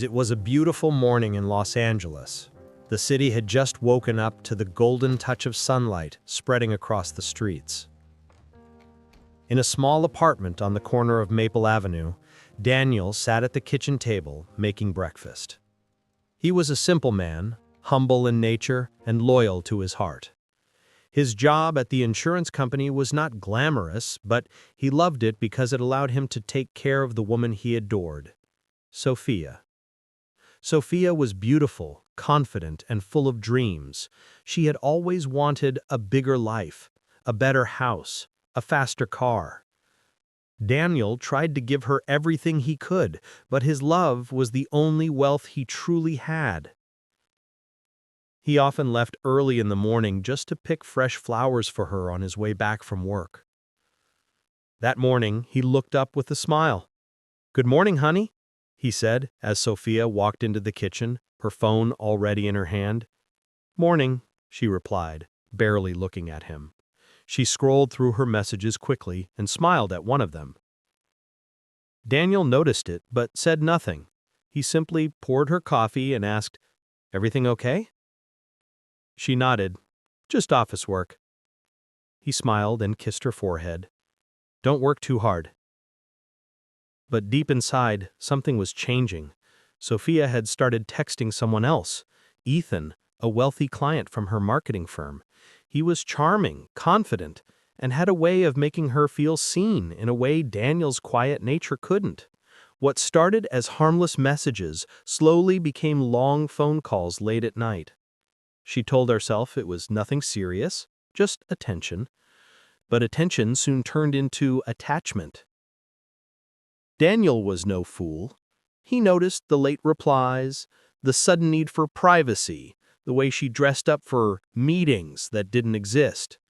It was a beautiful morning in Los Angeles. The city had just woken up to the golden touch of sunlight spreading across the streets. In a small apartment on the corner of Maple Avenue, Daniel sat at the kitchen table making breakfast. He was a simple man, humble in nature and loyal to his heart. His job at the insurance company was not glamorous, but he loved it because it allowed him to take care of the woman he adored, Sophia. Sophia was beautiful, confident, and full of dreams. She had always wanted a bigger life, a better house, a faster car. Daniel tried to give her everything he could, but his love was the only wealth he truly had. He often left early in the morning just to pick fresh flowers for her on his way back from work. That morning, he looked up with a smile. "Good morning, honey," he said as Sophia walked into the kitchen, her phone already in her hand. "Morning," she replied, barely looking at him. She scrolled through her messages quickly and smiled at one of them. Daniel noticed it but said nothing. He simply poured her coffee and asked, "Everything okay?" She nodded. "Just office work." He smiled and kissed her forehead. "Don't work too hard." But deep inside, something was changing. Sophia had started texting someone else, Ethan, a wealthy client from her marketing firm. He was charming, confident, and had a way of making her feel seen in a way Daniel's quiet nature couldn't. What started as harmless messages slowly became long phone calls late at night. She told herself it was nothing serious, just attention. But attention soon turned into attachment. Daniel was no fool. He noticed the late replies, the sudden need for privacy, the way she dressed up for meetings that didn't exist.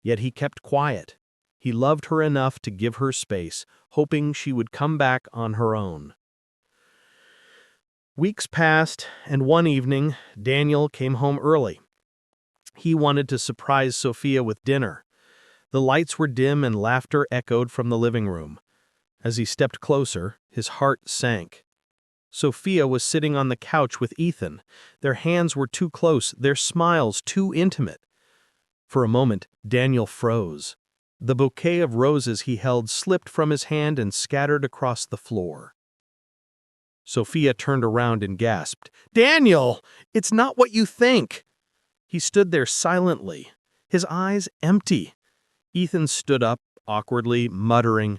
Yet he kept quiet. He loved her enough to give her space, hoping she would come back on her own. Weeks passed, and one evening, Daniel came home early. He wanted to surprise Sophia with dinner. The lights were dim and laughter echoed from the living room. As he stepped closer, his heart sank. Sophia was sitting on the couch with Ethan. Their hands were too close, their smiles too intimate. For a moment, Daniel froze. The bouquet of roses he held slipped from his hand and scattered across the floor. Sophia turned around and gasped, "Daniel, it's not what you think!" He stood there silently, his eyes empty. Ethan stood up, awkwardly, muttering,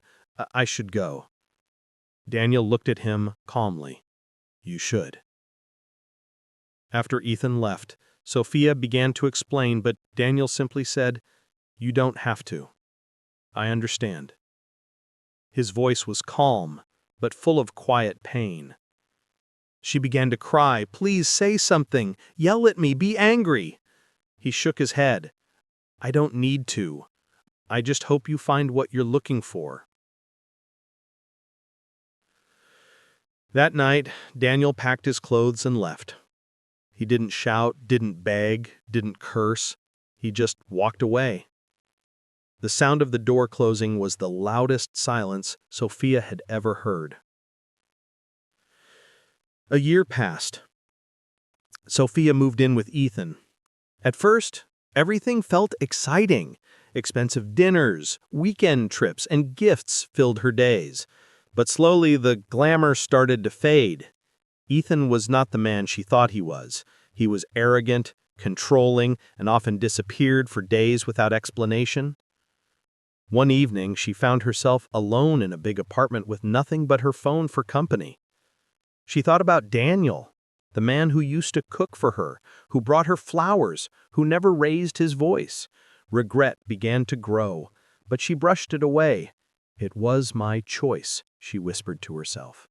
"I should go." Daniel looked at him calmly. "You should." After Ethan left, Sophia began to explain, but Daniel simply said, "You don't have to. I understand." His voice was calm, but full of quiet pain. She began to cry, "Please say something. Yell at me. Be angry." He shook his head. "I don't need to. I just hope you find what you're looking for." That night, Daniel packed his clothes and left. He didn't shout, didn't beg, didn't curse. He just walked away. The sound of the door closing was the loudest silence Sophia had ever heard. A year passed. Sophia moved in with Ethan. At first, everything felt exciting. Expensive dinners, weekend trips, and gifts filled her days. But slowly the glamour started to fade. Ethan was not the man she thought he was. He was arrogant, controlling, and often disappeared for days without explanation. One evening, she found herself alone in a big apartment with nothing but her phone for company. She thought about Daniel, the man who used to cook for her, who brought her flowers, who never raised his voice. Regret began to grow, but she brushed it away. "It was my choice," she whispered to herself.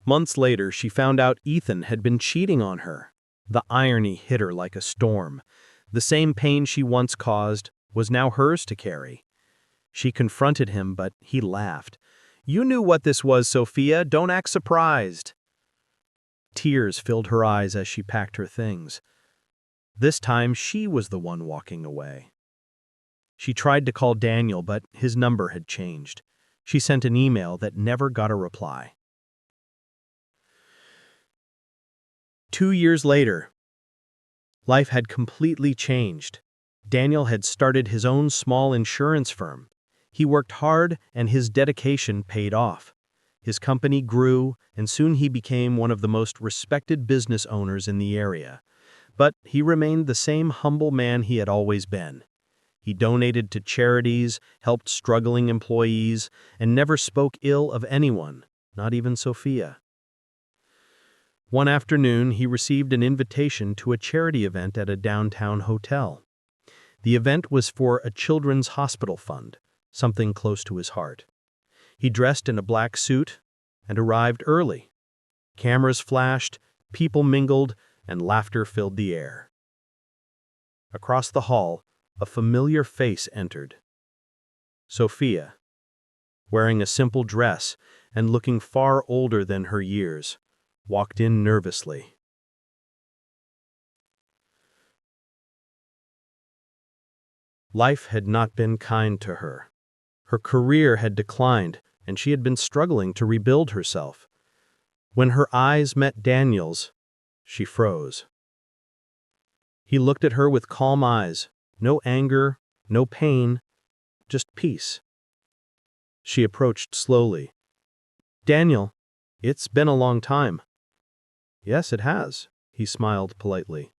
Months later, she found out Ethan had been cheating on her. The irony hit her like a storm. The same pain she once caused was now hers to carry. She confronted him, but he laughed. "You knew what this was, Sophia. Don't act surprised." Tears filled her eyes as she packed her things. This time, she was the one walking away. She tried to call Daniel, but his number had changed. She sent an email that never got a reply. 2 years later, life had completely changed. Daniel had started his own small insurance firm. He worked hard and his dedication paid off. His company grew, and soon he became one of the most respected business owners in the area. But he remained the same humble man he had always been. He donated to charities, helped struggling employees, and never spoke ill of anyone, not even Sophia. One afternoon, he received an invitation to a charity event at a downtown hotel. The event was for a children's hospital fund, something close to his heart. He dressed in a black suit and arrived early. Cameras flashed, people mingled, and laughter filled the air. Across the hall, a familiar face entered. Sophia, wearing a simple dress and looking far older than her years, walked in nervously. Life had not been kind to her. Her career had declined, and she had been struggling to rebuild herself. When her eyes met Daniel's, she froze. He looked at her with calm eyes, no anger, no pain, just peace. She approached slowly. "Daniel, it's been a long time." "Yes, it has," he smiled politely.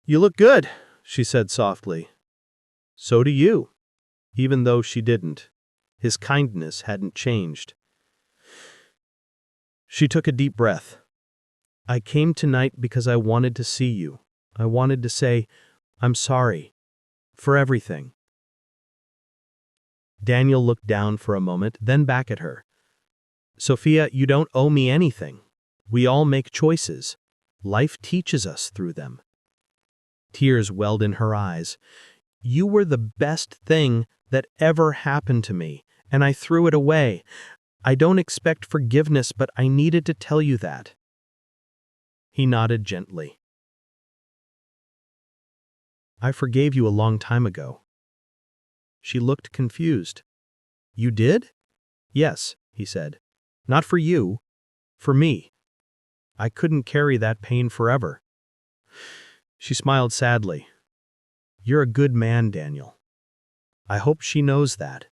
"You look good," she said softly. "So do you," even though she didn't. His kindness hadn't changed. She took a deep breath. "I came tonight because I wanted to see you. I wanted to say, I'm sorry. For everything." Daniel looked down for a moment, then back at her. "Sophia, you don't owe me anything. We all make choices. Life teaches us through them." Tears welled in her eyes. "You were the best thing that ever happened to me, and I threw it away. I don't expect forgiveness, but I needed to tell you that." He nodded gently. "I forgave you a long time ago." She looked confused. "You did?" "Yes," he said. "Not for you. For me. I couldn't carry that pain forever." She smiled sadly. "You're a good man, Daniel. I hope she knows that."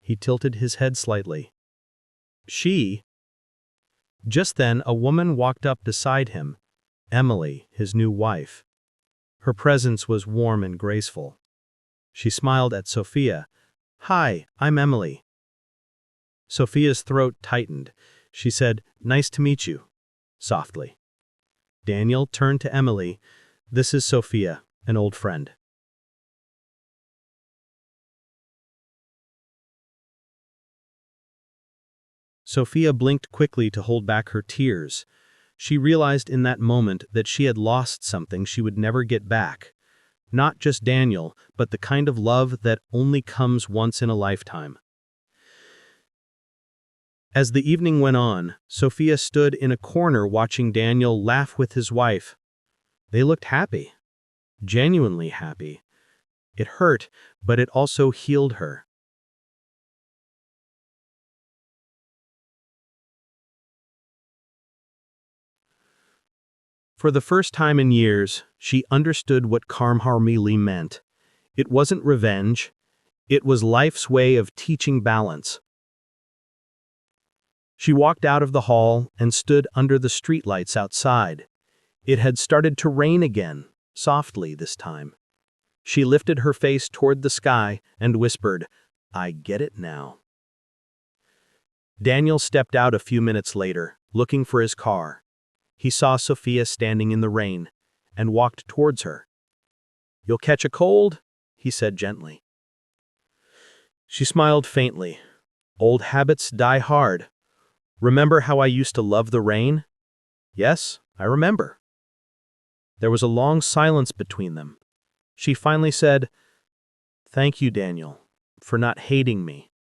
He tilted his head slightly. "She?" Just then, a woman walked up beside him, Emily, his new wife. Her presence was warm and graceful. She smiled at Sophia. "Hi, I'm Emily." Sophia's throat tightened. She said, "Nice to meet you," softly. Daniel turned to Emily. "This is Sophia, an old friend." Sophia blinked quickly to hold back her tears. She realized in that moment that she had lost something she would never get back. Not just Daniel, but the kind of love that only comes once in a lifetime. As the evening went on, Sophia stood in a corner watching Daniel laugh with his wife. They looked happy. Genuinely happy. It hurt, but it also healed her. For the first time in years, she understood what Heartwarming meant. It wasn't revenge. It was life's way of teaching balance. She walked out of the hall and stood under the streetlights outside. It had started to rain again, softly this time. She lifted her face toward the sky and whispered, "I get it now." Daniel stepped out a few minutes later, looking for his car. He saw Sophia standing in the rain and walked towards her. "You'll catch a cold," he said gently. She smiled faintly. "Old habits die hard. Remember how I used to love the rain?" "Yes, I remember." There was a long silence between them. She finally said, "Thank you, Daniel, for not hating me."